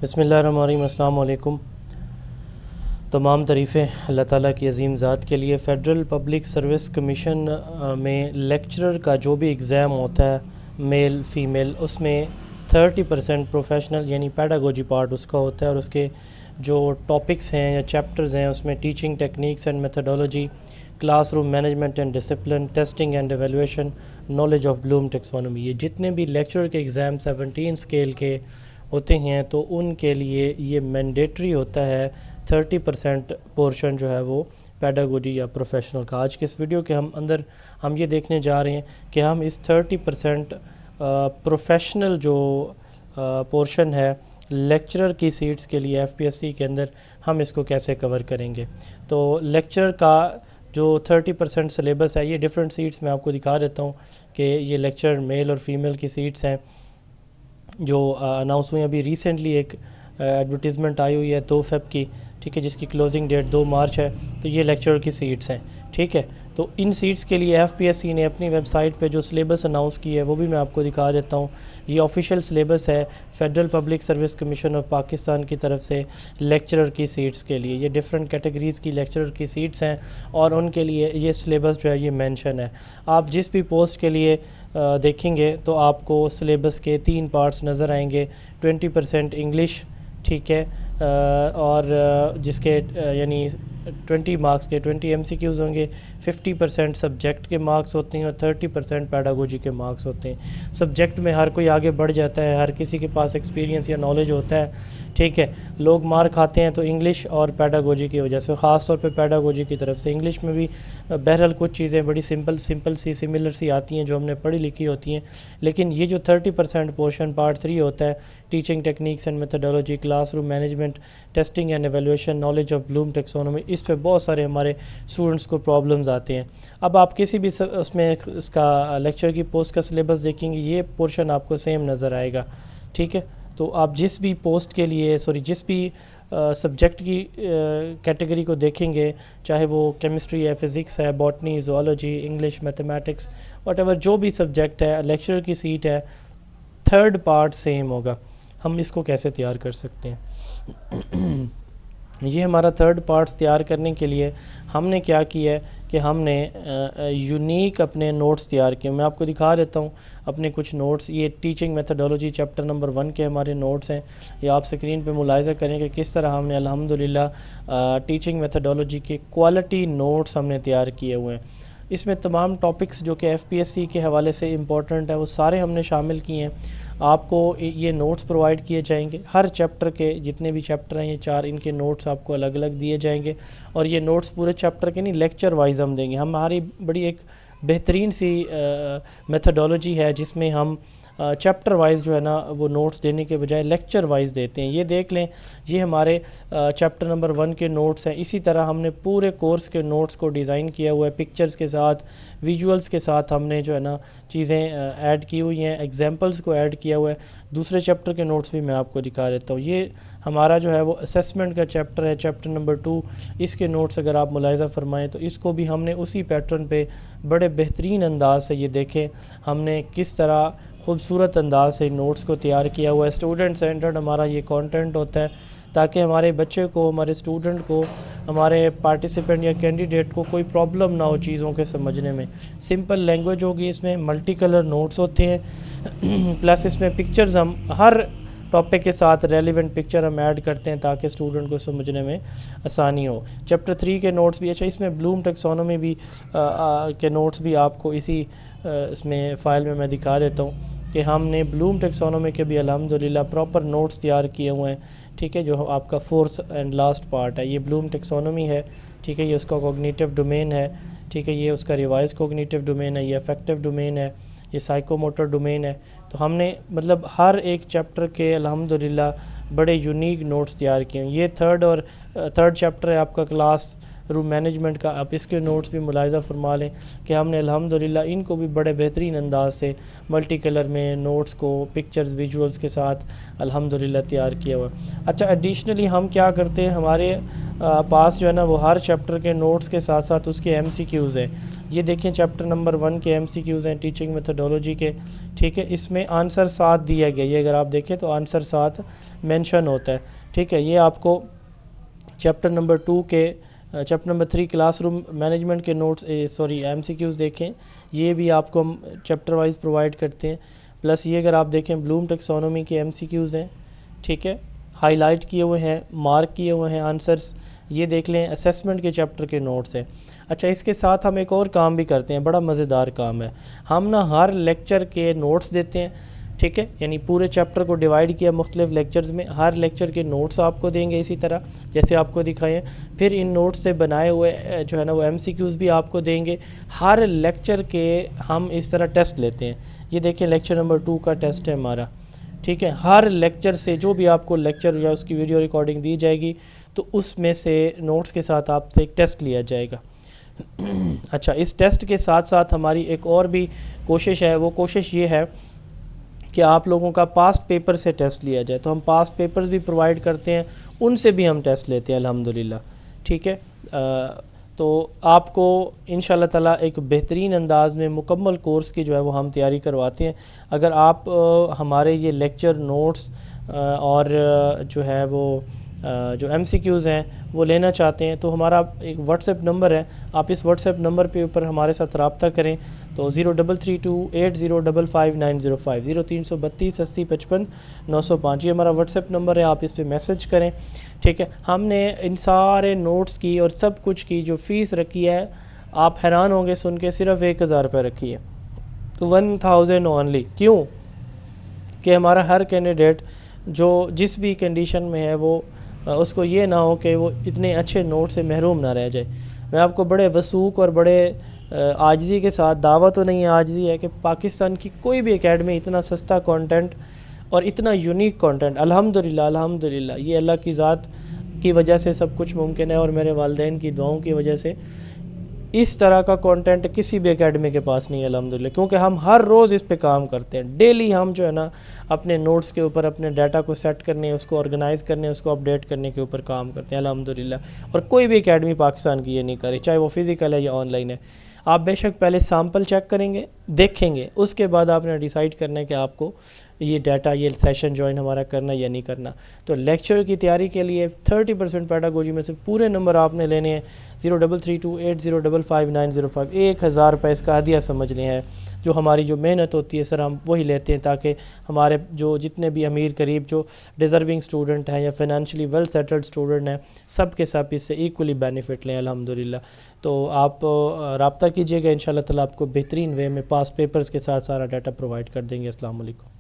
بسم اللہ الرحمن الرحیم۔ السلام علیکم۔ تمام تعریفیں اللہ تعالیٰ کی عظیم ذات کے لیے۔ فیڈرل پبلک سروس کمیشن میں لیکچرر کا جو بھی ایگزام ہوتا ہے میل فیمیل، اس میں 30% پروفیشنل یعنی پیڈاگوجی پارٹ اس کا ہوتا ہے، اور اس کے جو ٹاپکس ہیں یا چیپٹرز ہیں اس میں teaching techniques and methodology, classroom management and discipline, testing and evaluation, knowledge of Bloom taxonomy, یہ جتنے بھی لیکچرر کے ایگزام 17 اسکیل کے ہوتے ہیں تو ان کے لیے یہ مینڈیٹری ہوتا ہے 30% پورشن جو ہے وہ پیڈاگوجی یا پروفیشنل کا۔ آج کے اس ویڈیو کے اندر ہم یہ دیکھنے جا رہے ہیں کہ ہم اس 30% پروفیشنل جو پورشن ہے لیکچرر کی سیٹس کے لیے ایف پی ایس سی کے اندر ہم اس کو کیسے کور کریں گے۔ تو لیکچرر کا جو 30% سلیبس ہے، یہ ڈیفرنٹ سیٹس میں آپ کو دکھا دیتا ہوں کہ یہ لیکچرر میل اور فیمیل کی سیٹس ہیں جو اناؤنس ہوئی۔ ابھی ریسنٹلی ایک ایڈورٹیزمنٹ آئی ہوئی ہے 2 فیب کی، ٹھیک ہے، جس کی کلوزنگ ڈیٹ 2 مارچ ہے، تو یہ لیکچرر کی سیٹس ہیں، ٹھیک ہے۔ تو ان سیٹس کے لیے ایف پی ایس سی نے اپنی ویب سائٹ پہ جو سلیبس اناؤنس کی ہے وہ بھی میں آپ کو دکھا دیتا ہوں۔ یہ آفیشیل سلیبس ہے federal public service commission of Pakistan کی طرف سے لیکچرر کی سیٹس کے لیے۔ یہ ڈیفرنٹ کیٹیگریز کی لیکچرر کی سیٹس ہیں اور ان کے لیے یہ سلیبس جو ہے یہ مینشن ہے۔ آپ جس بھی پوسٹ کے لیے دیکھیں گے تو آپ کو سلیبس کے 3 پارٹس نظر آئیں گے۔ 20% انگلش، ٹھیک ہے، اور جس کے یعنی 20 مارکس کے 20 ایم سی کیوز ہوں گے، 50% سبجیکٹ کے مارکس ہوتے ہیں اور 30% پیڈاگوجی کے مارکس ہوتے ہیں۔ سبجیکٹ میں ہر کوئی آگے بڑھ جاتا ہے، ہر کسی کے پاس ایکسپیرینس یا نالج ہوتا ہے، ٹھیک ہے۔ لوگ مار کھاتے ہیں تو انگلش اور پیڈاگوجی کی وجہ سے، خاص طور پہ پیڈاگوجی کی طرف سے۔ انگلش میں بھی بہرحال کچھ چیزیں بڑی سمپل سی سملر سی آتی ہیں جو ہم نے پڑھی لکھی ہوتی ہیں، لیکن یہ جو 30% پورشن پارٹ 3 ہوتا ہے، teaching techniques and methodology, classroom management, testing and evaluation, knowledge of Bloom taxonomy, اس پہ بہت سارے ہمارے اسٹوڈنٹس کو پرابلمز آتے ہیں۔ اب آپ کسی بھی اس میں اس کا لیکچر کی پوسٹ کا سلیبس دیکھیں گے، یہ پورشن آپ کو سیم نظر آئے گا، ٹھیک ہے۔ تو آپ جس بھی پوسٹ کے لیے جس بھی سبجیکٹ کی کیٹیگری کو دیکھیں گے، چاہے وہ کیمسٹری ہے، فزکس ہے، botany, zoology, English, mathematics, what ever جو بھی سبجیکٹ ہے، لیکچرر کی سیٹ ہے، 3rd پارٹ سیم ہوگا۔ ہم اس کو کیسے تیار کر سکتے ہیں؟ یہ ہمارا 3rd پارٹس تیار کرنے کے لیے ہم نے کیا کیا ہے کہ ہم نے یونیک اپنے نوٹس تیار کیے۔ میں آپ کو دکھا دیتا ہوں اپنے کچھ نوٹس۔ یہ ٹیچنگ میتھڈولوجی چیپٹر نمبر 1 کے ہمارے نوٹس ہیں۔ یہ آپ اسکرین پہ ملاحظہ کریں کہ کس طرح ہم نے الحمدللہ ٹیچنگ میتھڈولوجی کے کوالٹی نوٹس ہم نے تیار کیے ہوئے ہیں۔ اس میں تمام ٹاپکس جو کہ ایف پی ایس سی کے حوالے سے امپورٹنٹ ہے وہ سارے ہم نے شامل کیے ہیں۔ آپ کو یہ نوٹس پرووائڈ کیے جائیں گے، ہر چیپٹر کے جتنے بھی چیپٹر ہیں یہ 4، ان کے نوٹس آپ کو الگ الگ دیے جائیں گے، اور یہ نوٹس پورے چیپٹر کے نہیں، لیکچر وائز ہم دیں گے۔ ہماری بڑی ایک بہترین سی میتھڈولوجی ہے جس میں ہم چیپٹر وائز جو ہے نا وہ نوٹس دینے کے بجائے لیکچر وائز دیتے ہیں۔ یہ دیکھ لیں، یہ ہمارے چیپٹر نمبر 1 کے نوٹس ہیں۔ اسی طرح ہم نے پورے کورس کے نوٹس کو ڈیزائن کیا ہوا ہے، پکچرز کے ساتھ، ویژولز کے ساتھ ہم نے جو ہے نا چیزیں ایڈ کی ہوئی ہیں، ایگزامپلز کو ایڈ کیا ہوا ہے۔ دوسرے چیپٹر کے نوٹس بھی میں آپ کو دکھا دیتا ہوں۔ یہ ہمارا جو ہے وہ اسیسمنٹ کا چیپٹر ہے، چیپٹر نمبر 2۔ اس کے نوٹس اگر آپ ملاحظہ فرمائیں تو اس کو بھی ہم نے اسی پیٹرن پہ بڑے بہترین انداز سے، یہ دیکھیں ہم نے کس طرح خوبصورت انداز سے نوٹس کو تیار کیا ہوا ہے۔ اسٹوڈنٹ سینٹرڈ ہمارا یہ کانٹینٹ ہوتا ہے تاکہ ہمارے بچے کو، ہمارے اسٹوڈنٹ کو، ہمارے پارٹیسپینٹ یا کینڈیڈیٹ کو کوئی پرابلم نہ ہو چیزوں کے سمجھنے میں۔ سمپل لینگویج ہوگی، اس میں ملٹی کلر نوٹس ہوتے ہیں، پلس اس میں پکچرز ہم ہر ٹاپک کے ساتھ ریلیونٹ پکچر ہم ایڈ کرتے ہیں تاکہ اسٹوڈنٹ کو سمجھنے میں آسانی ہو۔ چیپٹر 3 کے نوٹس بھی، اچھا اس میں بلوم ٹیکسونومی بھی کے نوٹس بھی آپ کو اسی اس میں فائل میں دکھا دیتا ہوں کہ ہم نے بلوم ٹیکسونومی کے بھی الحمدللہ پراپر نوٹس تیار کیے ہوئے ہیں، ٹھیک ہے، جو آپ کا 4th اینڈ لاسٹ پارٹ ہے۔ یہ بلوم ٹیکسونومی ہے، ٹھیک ہے، یہ اس کا کوگنیٹیو ڈومین ہے، ٹھیک ہے، یہ اس کا ریوائز کوگنیٹیو ڈومین ہے، یہ افیکٹو ڈومین ہے، یہ سائیکو موٹر ڈومین ہے۔ تو ہم نے مطلب ہر ایک چیپٹر کے الحمدللہ بڑے یونیک نوٹس تیار کیے ہیں۔ یہ 3rd چیپٹر ہے آپ کا کلاس روم مینجمنٹ کا۔ آپ اس کے نوٹس بھی ملاحظہ فرما لیں کہ ہم نے الحمدللہ ان کو بھی بڑے بہترین انداز سے ملٹی کلر میں نوٹس کو پکچرز ویژولز کے ساتھ الحمدللہ تیار کیا ہوا۔ اچھا ایڈیشنلی ہم کیا کرتے ہیں، ہمارے پاس جو ہے نا وہ ہر چیپٹر کے نوٹس کے ساتھ ساتھ اس کے ایم سی کیوز ہیں. یہ دیکھیں چیپٹر نمبر 1 کے ایم سی کیوز ہیں ٹیچنگ میتھڈولوجی کے, ٹھیک ہے. اس میں آنسر ساتھ دیا گیا, یہ اگر آپ دیکھیں تو آنسر ساتھ مینشن ہوتا ہے, ٹھیک ہے. یہ آپ کو چیپٹر نمبر 2 کے chapter number 3 class room management کے نوٹس ایم سی کیوز دیکھیں, یہ بھی آپ کو ہم چیپٹر وائز پرووائڈ کرتے ہیں. پلس یہ اگر آپ دیکھیں بلوم ٹیکسونومی کے ایم سی کیوز ہیں, ٹھیک ہے, ہائی لائٹ کیے ہوئے ہیں, مارک کیے ہوئے ہیں آنسرس. یہ دیکھ لیں اسیسمنٹ کے چیپٹر کے نوٹس ہیں. اچھا, اس کے ساتھ ہم ایک اور کام بھی کرتے ہیں, بڑا مزیدار کام ہے. ہم نا ہر لیکچر کے نوٹس دیتے ہیں, ٹھیک ہے. یعنی پورے چیپٹر کو ڈیوائیڈ کیا مختلف لیکچرز میں, ہر لیکچر کے نوٹس آپ کو دیں گے اسی طرح جیسے آپ کو دکھائے ہیں. پھر ان نوٹس سے بنائے ہوئے جو ہے نا وہ ایم سی کیوز بھی آپ کو دیں گے. ہر لیکچر کے ہم اس طرح ٹیسٹ لیتے ہیں. یہ دیکھیں لیکچر نمبر 2 کا ٹیسٹ ہے ہمارا, ٹھیک ہے. ہر لیکچر سے جو بھی آپ کو لیکچر یا اس کی ویڈیو ریکارڈنگ دی جائے گی تو اس میں سے نوٹس کے ساتھ آپ سے ایک ٹیسٹ لیا جائے گا. اچھا, اس ٹیسٹ کے ساتھ ساتھ ہماری ایک اور بھی کوشش ہے, وہ کوشش یہ ہے کہ آپ لوگوں کا پاسٹ پیپر سے ٹیسٹ لیا جائے. تو ہم پاسٹ پیپرز بھی پرووائڈ کرتے ہیں, ان سے بھی ہم ٹیسٹ لیتے ہیں الحمدللہ, ٹھیک ہے. تو آپ کو انشاءاللہ تعالیٰ ایک بہترین انداز میں مکمل کورس کی جو ہے وہ ہم تیاری کرواتے ہیں. اگر آپ ہمارے یہ لیکچر نوٹس اور جو ہے وہ جو ایم سی کیوز ہیں وہ لینا چاہتے ہیں تو ہمارا ایک واٹس ایپ نمبر ہے, آپ اس واٹس ایپ نمبر پہ اوپر ہمارے ساتھ رابطہ کریں. تو 033280559050 0332 80 55 905 یہ ہمارا واٹس ایپ نمبر ہے, آپ اس پہ میسج کریں, ٹھیک ہے. ہم نے ان سارے نوٹس کی اور سب کچھ کی جو فیس رکھی ہے, آپ حیران ہوں گے سن کے, صرف 1000 روپے رکھی ہے. تو 1000 اونلی. کیوں کہ ہمارا ہر کینڈیڈیٹ جو جس بھی کنڈیشن میں ہے وہ اس کو یہ نہ ہو کہ وہ اتنے اچھے نوٹ سے محروم نہ رہ جائے. میں آپ کو بڑے وثوق اور بڑے عاجزی کے ساتھ, دعویٰ تو نہیں عاجزی ہے, کہ پاکستان کی کوئی بھی اکیڈمی اتنا سستا کانٹینٹ اور اتنا یونیک کانٹینٹ الحمدللہ یہ اللہ کی ذات کی وجہ سے سب کچھ ممکن ہے, اور میرے والدین کی دعاؤں کی وجہ سے اس طرح کا کانٹینٹ کسی بھی اکیڈمی کے پاس نہیں ہے الحمدللہ. کیونکہ ہم ہر روز اس پہ کام کرتے ہیں, ڈیلی ہم جو ہے نا اپنے نوٹس کے اوپر اپنے ڈیٹا کو سیٹ کرنے, اس کو آرگنائز کرنے, اس کو اپڈیٹ کرنے کے اوپر کام کرتے ہیں الحمدللہ. اور کوئی بھی اکیڈمی پاکستان کی یہ نہیں کری, چاہے وہ فزیکل ہے یا آن لائن ہے. آپ بے شک پہلے سیمپل چیک کریں گے, دیکھیں گے, اس کے بعد آپ نے ڈیسائیڈ کرنا ہے کہ آپ کو یہ ڈیٹا یہ سیشن جوائن ہمارا کرنا یا نہیں کرنا. تو لیکچر کی تیاری کے لیے 30% پیڈاگوجی میں سے پورے نمبر آپ نے لینے ہیں. 033280559050 1000 روپے اس کا ہدیہ سمجھ لیں ہے, جو ہماری جو محنت ہوتی ہے سر ہم وہی لیتے ہیں تاکہ ہمارے جو جتنے بھی امیر قریب جو ڈیزرونگ اسٹوڈنٹ ہیں یا فائنینشلی ویل سیٹلڈ اسٹوڈنٹ ہیں سب کے ساتھ اس سے ایکولی بینیفٹ لیں الحمدللہ. تو آپ رابطہ کیجیے گا, انشاءاللہ تعالیٰ آپ کو بہترین وے میں پاس پیپرز کے ساتھ سارا ڈیٹا پرووائڈ کر دیں گے. السلام علیکم.